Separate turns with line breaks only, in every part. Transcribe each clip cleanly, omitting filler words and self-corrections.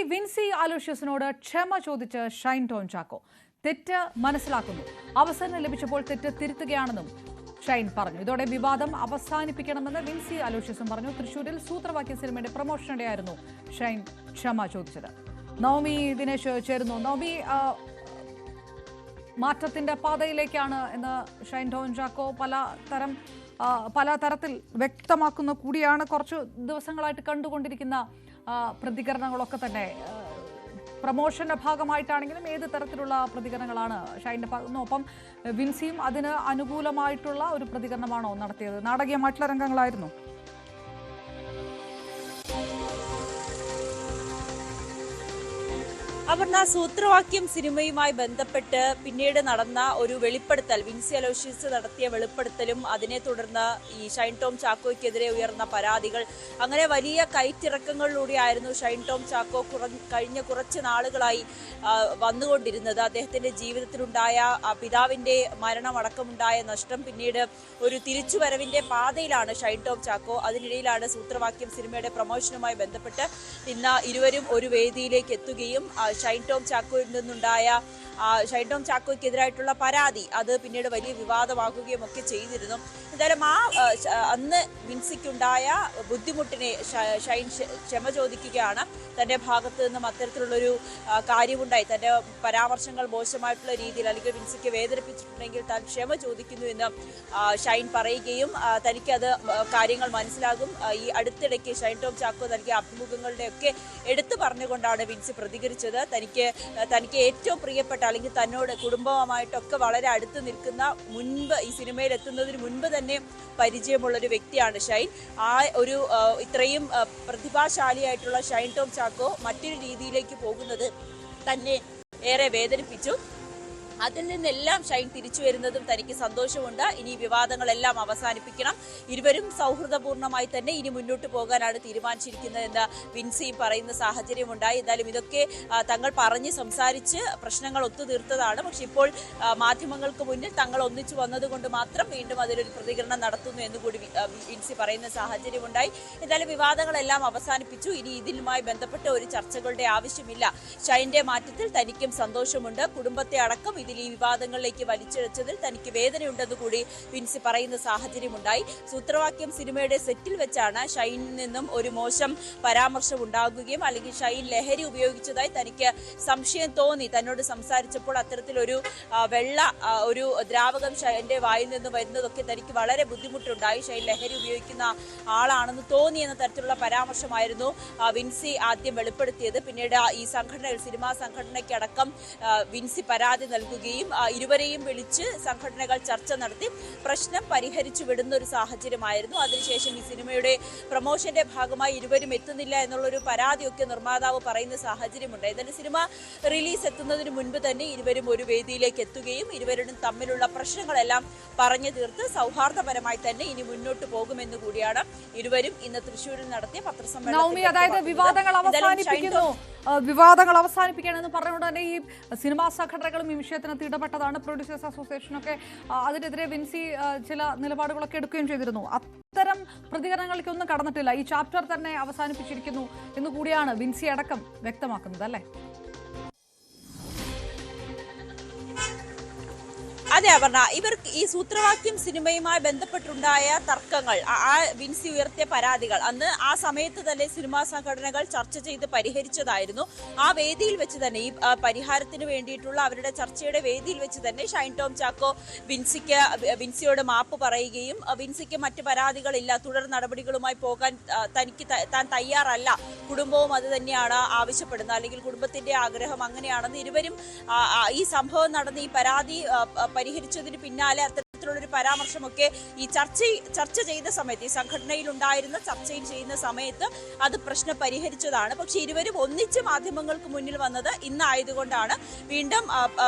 വിൻസി അലോഷ്യസിനോട് ക്ഷമ ചോദിച്ച് ഷൈൻ ടോം ചാക്കോ തെറ്റ് മനസ്സിലാക്കുന്നു. അവസരം ലഭിച്ചപ്പോൾ തെറ്റ് തിരുത്തുകയാണെന്നും ഷൈൻ പറഞ്ഞു. ഇതോടെ വിവാദം അവസാനിപ്പിക്കണമെന്ന് വിൻസി അലോഷ്യസും പറഞ്ഞു. തൃശൂരിൽ സൂത്രവാക്യ സിനിമയുടെ പ്രൊമോഷനിടെയായിരുന്നു ഷൈൻ ക്ഷമ ചോദിച്ചത്. നവമി ദിനേശ് ചേരുന്നു. നവമി, മാറ്റത്തിന്റെ പാതയിലേക്കാണ് എന്ന് ഷൈൻ ടോം ചാക്കോ പല തരത്തിൽ വ്യക്തമാക്കുന്ന കൂടിയാണ്. കുറച്ച് ദിവസങ്ങളായിട്ട് കണ്ടുകൊണ്ടിരിക്കുന്ന പ്രതികരണങ്ങളൊക്കെ തന്നെ പ്രമോഷന്റെ ഭാഗമായിട്ടാണെങ്കിലും ഏത് തരത്തിലുള്ള പ്രതികരണങ്ങളാണ് ഷൈൻ്റെ ഭാഗത്തുനിന്ന്? ഒപ്പം വിൻസിയും അതിന് അനുകൂലമായിട്ടുള്ള ഒരു പ്രതികരണമാണോ നടത്തിയത്? നാടകീയമായിട്ടുള്ള രംഗങ്ങളായിരുന്നു.
അപർണ, സൂത്രവാക്യം സിനിമയുമായി ബന്ധപ്പെട്ട് പിന്നീട് നടന്ന ഒരു വെളിപ്പെടുത്തൽ, വിൻസി അലോഷ്യസ് നടത്തിയ വെളിപ്പെടുത്തലും അതിനെ തുടർന്ന് ഈ ഷൈൻ ടോം ചാക്കോയ്ക്കെതിരെ ഉയർന്ന പരാതികൾ, അങ്ങനെ വലിയ കയറ്റിറക്കങ്ങളിലൂടെയായിരുന്നു ഷൈൻ ടോം ചാക്കോ കഴിഞ്ഞ കുറച്ച് നാളുകളായി വന്നുകൊണ്ടിരുന്നത്. അദ്ദേഹത്തിന്റെ ജീവിതത്തിലുണ്ടായ പിതാവിന്റെ മരണമടക്കമുണ്ടായ നഷ്ടം, പിന്നീട് ഒരു തിരിച്ചുവരവിന്റെ പാതയിലാണ് ഷൈൻ ടോം ചാക്കോ. അതിനിടയിലാണ് സൂത്രവാക്യം സിനിമയുടെ പ്രൊമോഷനുമായി ബന്ധപ്പെട്ട് ഇന്ന് ഇരുവരും ഒരു വേദിയിലേക്ക് എത്തുകയും ഷൈൻ ടോം ചാക്കോയിൽ നിന്നുണ്ടായ ഷൈൻ ടോം ചാക്കോയ്ക്കെതിരായിട്ടുള്ള പരാതി അത് പിന്നീട് വലിയ വിവാദമാക്കുകയും ഒക്കെ ചെയ്തിരുന്നു. എന്തായാലും അന്ന് വിൻസിക്കുണ്ടായ ബുദ്ധിമുട്ടിനെ ഷൈൻ ക്ഷമ ചോദിക്കുകയാണ്. തൻ്റെ ഭാഗത്ത് നിന്നും അത്തരത്തിലുള്ളൊരു കാര്യമുണ്ടായി, തൻ്റെ പരാമർശങ്ങൾ മോശമായിട്ടുള്ള രീതിയിൽ അല്ലെങ്കിൽ വിൻസിക്ക് വേദനിപ്പിച്ചിട്ടുണ്ടെങ്കിൽ താൻ ക്ഷമ ചോദിക്കുന്നു എന്ന് ഷൈൻ പറയുകയും തനിക്കത് കാര്യങ്ങൾ മനസ്സിലാകും. ഈ അടുത്തിടയ്ക്ക് ഷൈൻ ടോം ചാക്കോ നൽകിയ അഭിമുഖങ്ങളുടെയൊക്കെ എടുത്തു പറഞ്ഞുകൊണ്ടാണ് വിൻസി പ്രതികരിച്ചത്. തനിക്ക് ഏറ്റവും പ്രിയപ്പെട്ട അല്ലെങ്കിൽ തന്നോട് കുടുംബവുമായിട്ടൊക്കെ വളരെ അടുത്ത് നിൽക്കുന്ന, മുൻപ് ഈ സിനിമയിൽ എത്തുന്നതിന് മുൻപ് തന്നെ പരിചയമുള്ളൊരു വ്യക്തിയാണ് ഷൈൻ. ഒരു ഇത്രയും പ്രതിഭാശാലിയായിട്ടുള്ള ഷൈൻ ടോം ചാക്കോ മറ്റൊരു രീതിയിലേക്ക് പോകുന്നത് തന്നെ ഏറെ വേദനിപ്പിച്ചു. അതിൽ നിന്നെല്ലാം ഷൈൻ തിരിച്ചു വരുന്നതും തനിക്ക് സന്തോഷമുണ്ട്. ഇനി വിവാദങ്ങളെല്ലാം അവസാനിപ്പിക്കണം, ഇരുവരും സൗഹൃദപൂർണ്ണമായി തന്നെ ഇനി മുന്നോട്ട് പോകാനാണ് തീരുമാനിച്ചിരിക്കുന്നതെന്ന് വിൻസിയും പറയുന്ന സാഹചര്യമുണ്ടായി. എന്തായാലും ഇതൊക്കെ തങ്ങൾ പറഞ്ഞ് സംസാരിച്ച് പ്രശ്നങ്ങൾ ഒത്തുതീർത്തതാണ്. പക്ഷെ ഇപ്പോൾ മാധ്യമങ്ങൾക്ക് മുന്നിൽ തങ്ങൾ ഒന്നിച്ചു വന്നതുകൊണ്ട് മാത്രം വീണ്ടും അതിലൊരു പ്രതികരണം നടത്തുന്നു എന്നുകൂടി വിൻസി പറയുന്ന സാഹചര്യമുണ്ടായി. എന്തായാലും വിവാദങ്ങളെല്ലാം അവസാനിപ്പിച്ചു. ഇനി ഇതിലുമായി ബന്ധപ്പെട്ട ഒരു ചർച്ചകളുടെ ആവശ്യമില്ല. ഷൈൻ്റെ മാറ്റത്തിൽ തനിക്കും സന്തോഷമുണ്ട്. കുടുംബത്തെ അടക്കം ഈ വിവാദങ്ങളിലേക്ക് വലിച്ചിഴച്ചതിൽ തനിക്ക് വേദനയുണ്ടെന്ന് കൂടി വിൻസി പറയുന്ന സാഹചര്യമുണ്ടായി. സൂത്രവാക്യം സിനിമയുടെ സെറ്റിൽ വെച്ചാണ് ഷൈനിൽ നിന്നും ഒരു മോശം പരാമർശം ഉണ്ടാകുകയും അല്ലെങ്കിൽ ഷൈൻ ലഹരി ഉപയോഗിച്ചതായി തനിക്ക് സംശയം തോന്നി. തന്നോട് സംസാരിച്ചപ്പോൾ അത്തരത്തിലൊരു ഒരു ദ്രാവകം ഷൈൻ്റെ വായിൽ നിന്ന് വരുന്നതൊക്കെ തനിക്ക് വളരെ ബുദ്ധിമുട്ടുണ്ടായി. ഷൈൻ ലഹരി ഉപയോഗിക്കുന്ന ആളാണെന്ന് തോന്നി എന്ന തരത്തിലുള്ള പരാമർശമായിരുന്നു വിൻസി ആദ്യം വെളിപ്പെടുത്തിയത്. പിന്നീട് ഈ സിനിമാ സംഘടനയ്ക്കടക്കം വിൻസി പരാതി നൽകുകയും ഇരുവരെയും വിളിച്ച് സംഘടനകൾ ചർച്ച നടത്തി പ്രശ്നം പരിഹരിച്ചു വിടുന്ന ഒരു സാഹചര്യമായിരുന്നു. അതിനുശേഷം ഈ സിനിമയുടെ പ്രൊമോഷന്റെ ഭാഗമായി ഇരുവരും എത്തുന്നില്ല എന്നുള്ളൊരു പരാതിയൊക്കെ നിർമ്മാതാവ് പറയുന്ന സാഹചര്യമുണ്ട്. എന്നാലും സിനിമ റിലീസ് എത്തുന്നതിന് മുൻപ് തന്നെ ഇരുവരും ഒരു വേദിയിലേക്ക് എത്തുകയും ഇരുവരും തമ്മിലുള്ള പ്രശ്നങ്ങളെല്ലാം പറഞ്ഞു തീർത്ത് സൗഹാർദ്ദപരമായി തന്നെ ഇനി മുന്നോട്ട് പോകുമെന്ന് കൂടിയാണ് ഇരുവരും ഇന്ന് തൃശ്ശൂരിൽ നടത്തിയ പത്രസമ്മേളനത്തിൽ.
അതായത് വിവാദങ്ങൾ അവസാനിപ്പിക്കണമെന്ന് പറഞ്ഞുകൊണ്ട് തന്നെ ഈ സിനിമാ സംഘടനകളും ഈ വിഷയത്തിനകത്ത് ഇടപെട്ടതാണ്. പ്രൊഡ്യൂസേഴ്സ് അസോസിയേഷനൊക്കെ അതിനെതിരെ വിൻസി ചില നിലപാടുകളൊക്കെ എടുക്കുകയും ചെയ്തിരുന്നു. അത്തരം പ്രതികരണങ്ങൾക്കൊന്നും കടന്നിട്ടില്ല. ഈ ചാപ്റ്റർ തന്നെ അവസാനിപ്പിച്ചിരിക്കുന്നു എന്ന് കൂടിയാണ് വിൻസി അടക്കം വ്യക്തമാക്കുന്നത്, അല്ലേ?
അതെ അപർണ, ഇവർക്ക് ഈ സൂത്രവാക്യം സിനിമയുമായി ബന്ധപ്പെട്ടുണ്ടായ തർക്കങ്ങൾ, വിൻസി ഉയർത്തിയ പരാതികൾ അന്ന് ആ സമയത്ത് തന്നെ സിനിമാ സംഘടനകൾ ചർച്ച ചെയ്ത് പരിഹരിച്ചതായിരുന്നു. ആ വേദിയിൽ വെച്ച് തന്നെ ഈ പരിഹാരത്തിന് വേണ്ടിയിട്ടുള്ള അവരുടെ ചർച്ചയുടെ വേദിയിൽ വെച്ച് തന്നെ ഷൈൻ ടോം ചാക്കോ വിൻസിയോട് മാപ്പ് പറയുകയും വിൻസിക്ക് മറ്റ് പരാതികളില്ല, തുടർ നടപടികളുമായി പോകാൻ താൻ തയ്യാറല്ല, കുടുംബവും അത് തന്നെയാണ് ആവശ്യപ്പെടുന്നത്, അല്ലെങ്കിൽ കുടുംബത്തിന്റെ ആഗ്രഹം അങ്ങനെയാണെന്ന് ഇരുവരും ഈ സംഭവം നടന്ന് ഈ പരാതി പരിഹരിച്ചതിന് പിന്നാലെ അത്തരത്തിലുള്ളൊരു പരാമർശമൊക്കെ ഈ ചർച്ച ചെയ്ത സമയത്ത്, ഈ സംഘടനയിൽ ഉണ്ടായിരുന്ന ചർച്ചയിൽ ചെയ്യുന്ന സമയത്ത് അത് പ്രശ്നം പരിഹരിച്ചതാണ്. പക്ഷെ ഇരുവരും ഒന്നിച്ച് മാധ്യമങ്ങൾക്ക് മുന്നിൽ വന്നത് ഇന്നായതുകൊണ്ടാണ് വീണ്ടും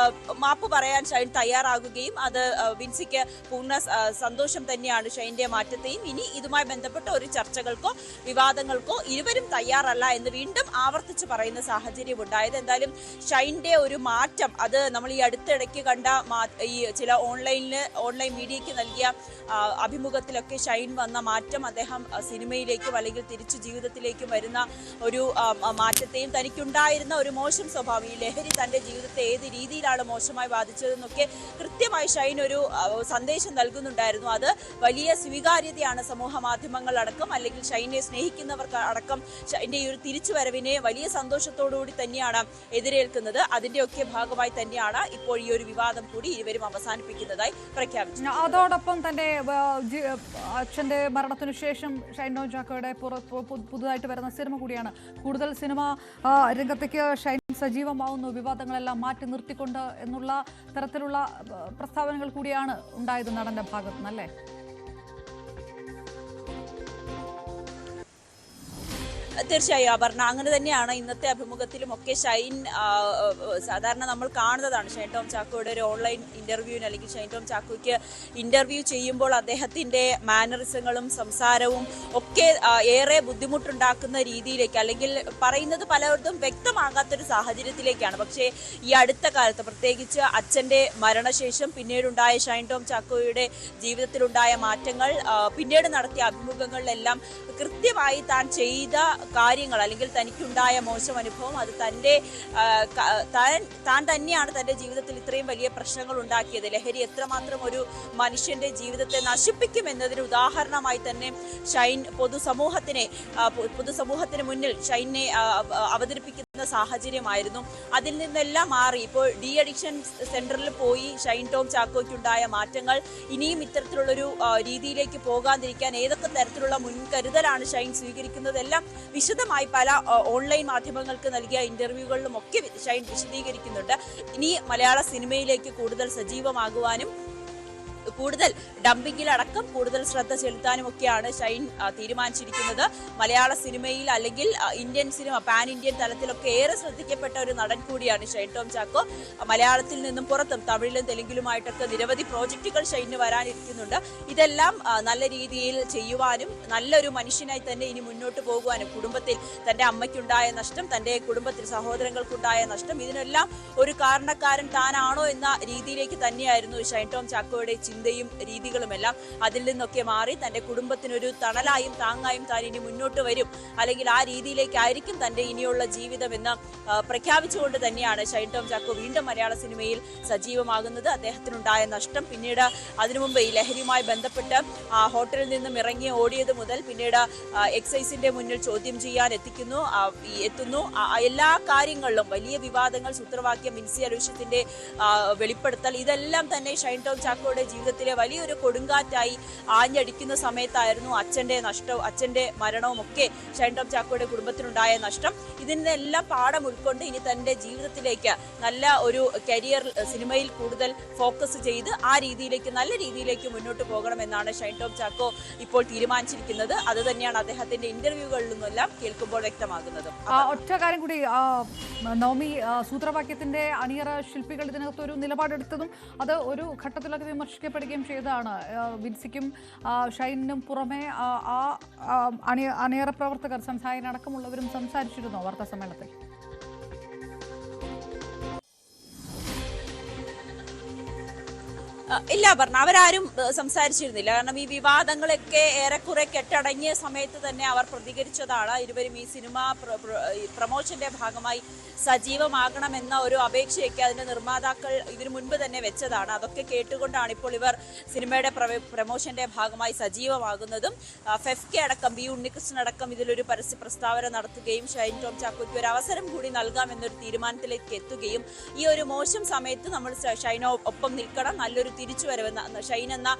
മാപ്പ് പറയാൻ ഷൈൻ തയ്യാറാകുകയും അത് വിൻസിക്ക് പൂർണ്ണ സന്തോഷം തന്നെയാണ് ഷൈൻ്റെ മാറ്റത്തെയും. ഇനി ഇതുമായി ബന്ധപ്പെട്ട ഒരു ചർച്ചകൾക്കോ വിവാദങ്ങൾക്കോ ഇരുവരും തയ്യാറല്ല എന്ന് വീണ്ടും ആവർത്തിച്ച് പറയുന്ന സാഹചര്യം ഉണ്ടായത്. എന്തായാലും ഷൈൻ്റെ ഒരു മാറ്റം അത് നമ്മൾ ഈ അടുത്തിടയ്ക്ക് കണ്ട ഈ ചില ഓൺലൈൻ ഓൺലൈൻ മീഡിയയ്ക്ക് നൽകിയ അഭിമുഖത്തിലൊക്കെ ഷൈൻ വന്ന മാറ്റം, അദ്ദേഹം സിനിമയിലേക്കും അല്ലെങ്കിൽ തിരിച്ചു ജീവിതത്തിലേക്കും വരുന്ന ഒരു മാറ്റത്തെയും തനിക്കുണ്ടായിരുന്ന ഒരു മോശം സ്വഭാവം, ഈ ലഹരി തൻ്റെ ജീവിതത്തെ ഏത് രീതിയിലാണ് മോശമായി ബാധിച്ചതെന്നൊക്കെ കൃത്യമായി ഷൈൻ ഒരു സന്ദേശം നൽകുന്നുണ്ടായിരുന്നു. അത് വലിയ സ്വീകാര്യതയാണ് സമൂഹ മാധ്യമങ്ങളടക്കം അല്ലെങ്കിൽ ഷൈനെ സ്നേഹിക്കുന്നവർക്ക് അടക്കം ഷൈൻ്റെ ഈ ഒരു തിരിച്ചുവരവിനെ വലിയ സന്തോഷത്തോടുകൂടി തന്നെയാണ് എതിരേൽക്കുന്നത്. അതിൻ്റെയൊക്കെ ഭാഗമായി തന്നെയാണ് ഇപ്പോൾ ഈ ഒരു വിവാദം കൂടി ഇരുവരും അവസാനിപ്പിക്കുന്നതായി പ്രഖ്യാപിച്ചു.
അതോടൊപ്പം തന്റെ അച്ഛന്റെ മരണത്തിനു ശേഷം ഷൈൻ ടോം ചാക്കോയുടെ പുതുതായിട്ട് വരുന്ന സിനിമ കൂടിയാണ്. കൂടുതൽ സിനിമ രംഗത്തേക്ക് ഷൈൻ സജീവമാവുന്നു, വിവാദങ്ങളെല്ലാം മാറ്റി നിർത്തിക്കൊണ്ട് എന്നുള്ള തരത്തിലുള്ള പ്രസ്താവനകൾ കൂടിയാണ് ഉണ്ടായത് നടന്റെ ഭാഗത്തു നിന്നല്ലേ?
തീർച്ചയായും അപർണ, അങ്ങനെ തന്നെയാണ്. ഇന്നത്തെ അഭിമുഖത്തിലും ഒക്കെ ഷൈൻ സാധാരണ നമ്മൾ കാണുന്നതാണ്. ഷൈൻ ടോം ചാക്കോയുടെ ഒരു ഓൺലൈൻ ഇന്റർവ്യൂവിന് അല്ലെങ്കിൽ ഷൈൻ ടോം ചാക്കോയ്ക്ക് ഇന്റർവ്യൂ ചെയ്യുമ്പോൾ അദ്ദേഹത്തിന്റെ മാനറിസങ്ങളും സംസാരവും ഒക്കെ ഏറെ ബുദ്ധിമുട്ടുണ്ടാക്കുന്ന രീതിയിലേക്ക് അല്ലെങ്കിൽ പറയുന്നത് പലർക്കും വ്യക്തമാകാത്തൊരു സാഹചര്യത്തിലേക്കാണ്. പക്ഷേ ഈ അടുത്ത കാലത്ത് പ്രത്യേകിച്ച് അച്ഛന്റെ മരണശേഷം പിന്നീടുണ്ടായ ഷൈൻ ടോം ചാക്കോയുടെ ജീവിതത്തിലുണ്ടായ മാറ്റങ്ങൾ, പിന്നീട് നടത്തിയ അഭിമുഖങ്ങളിലെല്ലാം കൃത്യമായി താൻ ചെയ്ത കാര്യങ്ങൾ അല്ലെങ്കിൽ തനിക്കുണ്ടായ മോശം അനുഭവം, അത് താൻ തന്നെയാണ് തൻ്റെ ജീവിതത്തിൽ ഇത്രയും വലിയ പ്രശ്നങ്ങൾ ഉണ്ടാക്കിയത്. ലഹരി എത്രമാത്രം ഒരു മനുഷ്യന്റെ ജീവിതത്തെ നശിപ്പിക്കും എന്നതിന് ഉദാഹരണമായി തന്നെ ഷൈൻ പൊതുസമൂഹത്തിന് മുന്നിൽ ഷൈനെ അവതരിപ്പിക്കുന്ന സാഹചര്യമായിരുന്നു. അതിൽ നിന്നെല്ലാം മാറി ഇപ്പോൾ ഡി അഡിക്ഷൻ സെന്ററിൽ പോയി ഷൈൻ ടോം ചാക്കോയ്ക്കുണ്ടായ മാറ്റങ്ങൾ, ഇനിയും ഇത്തരത്തിലുള്ളൊരു രീതിയിലേക്ക് പോകാതിരിക്കാൻ ഏതൊക്കെ തരത്തിലുള്ള മുൻകരുതലാണ് ഷൈൻ സ്വീകരിക്കുന്നതെല്ലാം വിശദമായി പല ഓൺലൈൻ മാധ്യമങ്ങൾക്ക് നൽകിയ ഇന്റർവ്യൂകളിലും ഒക്കെ ഷൈൻ വിശദീകരിക്കുന്നുണ്ട്. ഇനി മലയാള സിനിമയിലേക്ക് കൂടുതൽ സജീവമാകുവാനും കൂടുതൽ ഡംപിങ്ങിലടക്കം കൂടുതൽ ശ്രദ്ധ ചെലുത്താനും ഒക്കെയാണ് ഷൈൻ തീരുമാനിച്ചിരിക്കുന്നത്. മലയാള സിനിമയിൽ അല്ലെങ്കിൽ ഇന്ത്യൻ സിനിമ പാൻ ഇന്ത്യൻ തലത്തിലൊക്കെ ഏറെ ശ്രദ്ധിക്കപ്പെട്ട ഒരു നടൻ കൂടിയാണ് ഷൈൻ ടോം ചാക്കോ. മലയാളത്തിൽ നിന്നും പുറത്തും തമിഴിലും തെലുങ്കിലുമായിട്ടൊക്കെ നിരവധി പ്രോജക്റ്റുകൾ ഷൈന് വരാനിരിക്കുന്നുണ്ട്. ഇതെല്ലാം നല്ല രീതിയിൽ ചെയ്യുവാനും നല്ലൊരു മനുഷ്യനായി തന്നെ ഇനി മുന്നോട്ട് പോകുവാനും, കുടുംബത്തിൽ തൻ്റെ അമ്മയ്ക്കുണ്ടായ നഷ്ടം, തൻ്റെ കുടുംബത്തിൽ സഹോദരങ്ങൾക്കുണ്ടായ നഷ്ടം, ഇതിനെല്ലാം ഒരു കാരണക്കാരൻ താനാണോ എന്ന രീതിയിലേക്ക് തന്നെയായിരുന്നു ഷൈൻ ടോം ചാക്കോയുടെ ചിന്തയും രീതികളുമെല്ലാം. അതിൽ നിന്നൊക്കെ മാറി തൻ്റെ കുടുംബത്തിനൊരു തണലായും താങ്ങായും താൻ ഇനി മുന്നോട്ട് വരും, അല്ലെങ്കിൽ ആ രീതിയിലേക്കായിരിക്കും തൻ്റെ ഇനിയുള്ള ജീവിതം എന്ന് പ്രഖ്യാപിച്ചുകൊണ്ട് തന്നെയാണ് ഷൈൻ ടോം ചാക്കോ വീണ്ടും മലയാള സിനിമയിൽ സജീവമാകുന്നത്. അദ്ദേഹത്തിനുണ്ടായ നഷ്ടം, പിന്നീട് അതിനു മുമ്പ് ഈ ലഹരിയുമായി ബന്ധപ്പെട്ട് ഹോട്ടലിൽ നിന്നും ഇറങ്ങി ഓടിയത് മുതൽ പിന്നീട് എക്സൈസിന്റെ മുന്നിൽ ചോദ്യം ചെയ്യാൻ എത്തുന്നു. എല്ലാ കാര്യങ്ങളിലും വലിയ വിവാദങ്ങൾ, സൂത്രവാക്യം, വിൻസി അലോഷ്യസിന്റെ വെളിപ്പെടുത്തൽ, ഇതെല്ലാം തന്നെ ഷൈൻ ടോം ചാക്കോയുടെ ജീവിതത്തിലെ വലിയൊരു കൊടുങ്കാറ്റായി ആഞ്ഞടിക്കുന്ന സമയത്തായിരുന്നു അച്ഛന്റെ മരണവും ഒക്കെ ഷൈൻ ടോം ചാക്കോയുടെ കുടുംബത്തിനുണ്ടായ നഷ്ടം. ഇതിനെല്ലാം പാഠം ഉൾക്കൊണ്ട് ഇനി തന്റെ ജീവിതത്തിലേക്ക് നല്ല ഒരു കരിയർ സിനിമയിൽ കൂടുതൽ ഫോക്കസ് ചെയ്ത് ആ രീതിയിലേക്ക് നല്ല രീതിയിലേക്ക് മുന്നോട്ട് പോകണമെന്നാണ് ഷൈൻ ടോം ചാക്കോ ഇപ്പോൾ തീരുമാനിച്ചിരിക്കുന്നത്. അത് തന്നെയാണ് അദ്ദേഹത്തിന്റെ ഇന്റർവ്യൂകളിൽ നിന്നെല്ലാം കേൾക്കുമ്പോൾ വ്യക്തമാകുന്നത്.
ഒറ്റ കാര്യം കൂടി നവമി, സൂത്രവാക്യത്തിന്റെ അണിയറ ശില്പികൾ ഇതിനകത്ത് ഒരു നിലപാടെടുത്തതും അത് ഒരു ഘട്ടത്തിലൊക്കെ വിമർശിക്കപ്പെടുകയും ചെയ്തതാണ്. വിൻസിക്കും ഷൈനിനും പുറമെ അണിയറ പ്രവർത്തകർ, സംസാരനടക്കമുള്ളവരും സംസാരിച്ചിരുന്നു വാർത്താ സമ്മേളനത്തിൽ.
ഇല്ല പറഞ്ഞ അവരാരും സംസാരിച്ചിരുന്നില്ല. കാരണം ഈ വിവാദങ്ങളൊക്കെ ഏറെക്കുറെ കെട്ടടങ്ങിയ സമയത്ത് തന്നെ അവർ പ്രതികരിച്ചതാണ്. ഇരുവരും ഈ സിനിമ പ്രമോഷന്റെ ഭാഗമായി സജീവമാകണമെന്ന ഒരു അപേക്ഷയൊക്കെ അതിന്റെ നിർമ്മാതാക്കൾ ഇതിനു മുൻപ് തന്നെ വെച്ചതാണ്. അതൊക്കെ കേട്ടുകൊണ്ടാണ് ഇപ്പോൾ ഇവർ സിനിമയുടെ പ്രമോഷന്റെ ഭാഗമായി സജീവമാകുന്നതും. ഫെഫ്കെ അടക്കം, ബി ഉണ്ണികൃഷ്ണൻ അടക്കം ഇതിലൊരു പരസ്യ പ്രസ്താവന നടത്തുകയും ഷൈൻ ടോം ചാക്കോയ്ക്ക് ഒരു അവസരം കൂടി നൽകാമെന്നൊരു തീരുമാനത്തിലേക്ക് എത്തുകയും ഈ ഒരു മോശം സമയത്ത് നമ്മൾ ഷൈനോ ഒപ്പം നിൽക്കണം, നല്ലൊരു തിരിച്ചുവരവ് ഷൈൻ എന്ന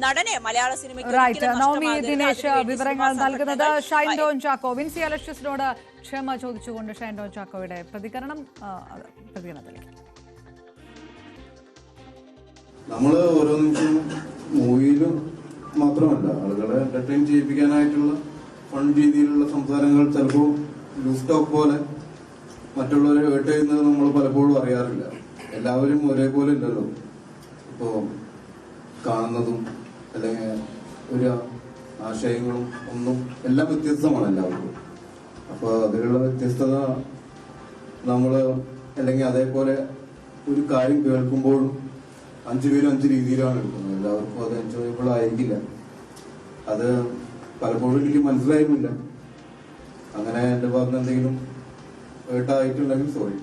നടനെ മലയാള സിനിമയ്ക്ക്
വിവരങ്ങൾ നൽകുന്നത് ഷൈൻ ടോം ചാക്കോ. വിൻസി അലോഷ്യസിനോട് ക്ഷമ ചോദിച്ചുകൊണ്ട് ഷൈൻ ടോം ചാക്കോയുടെ പ്രതികരണത്തിലേക്ക്.
നമ്മള് ഓരോ നിമിഷം മൂവിയിലും മാത്രമല്ല ആളുകളെ എന്റർടൈൻ ചെയ്യിപ്പിക്കാനായിട്ടുള്ള ഫൺ രീതിയിലുള്ള സംസാരങ്ങൾ ചിലപ്പോൾ ലൂസ് ടോക്ക് പോലെ മറ്റുള്ളവരെ ഹേർട്ട് ചെയ്യുന്നത് നമ്മൾ പലപ്പോഴും അറിയാറില്ല. എല്ലാവരും ഒരേപോലെ ഇല്ലല്ലോ. ഇപ്പോ കാണുന്നതും അല്ലെങ്കിൽ ഒരു ആശയങ്ങളും ഒന്നും എല്ലാം വ്യത്യസ്തമാണ് എല്ലാവർക്കും. അപ്പൊ അതിലുള്ള വ്യത്യസ്തത നമ്മള് അല്ലെങ്കിൽ അതേപോലെ ഒരു കാര്യം കേൾക്കുമ്പോഴും 5 പേരും 5 രീതിയിലാണ് എടുക്കുന്നത്. എല്ലാവർക്കും അത് എൻജോയബിൾ ആയിരിക്കില്ല. അത് പലപ്പോഴും എനിക്ക് മനസ്സിലായിരുന്നില്ല. അങ്ങനെ എന്റെ ഭാഗത്ത് എന്തെങ്കിലും ഹേർട്ടായിട്ടുണ്ടെങ്കിൽ സോറി.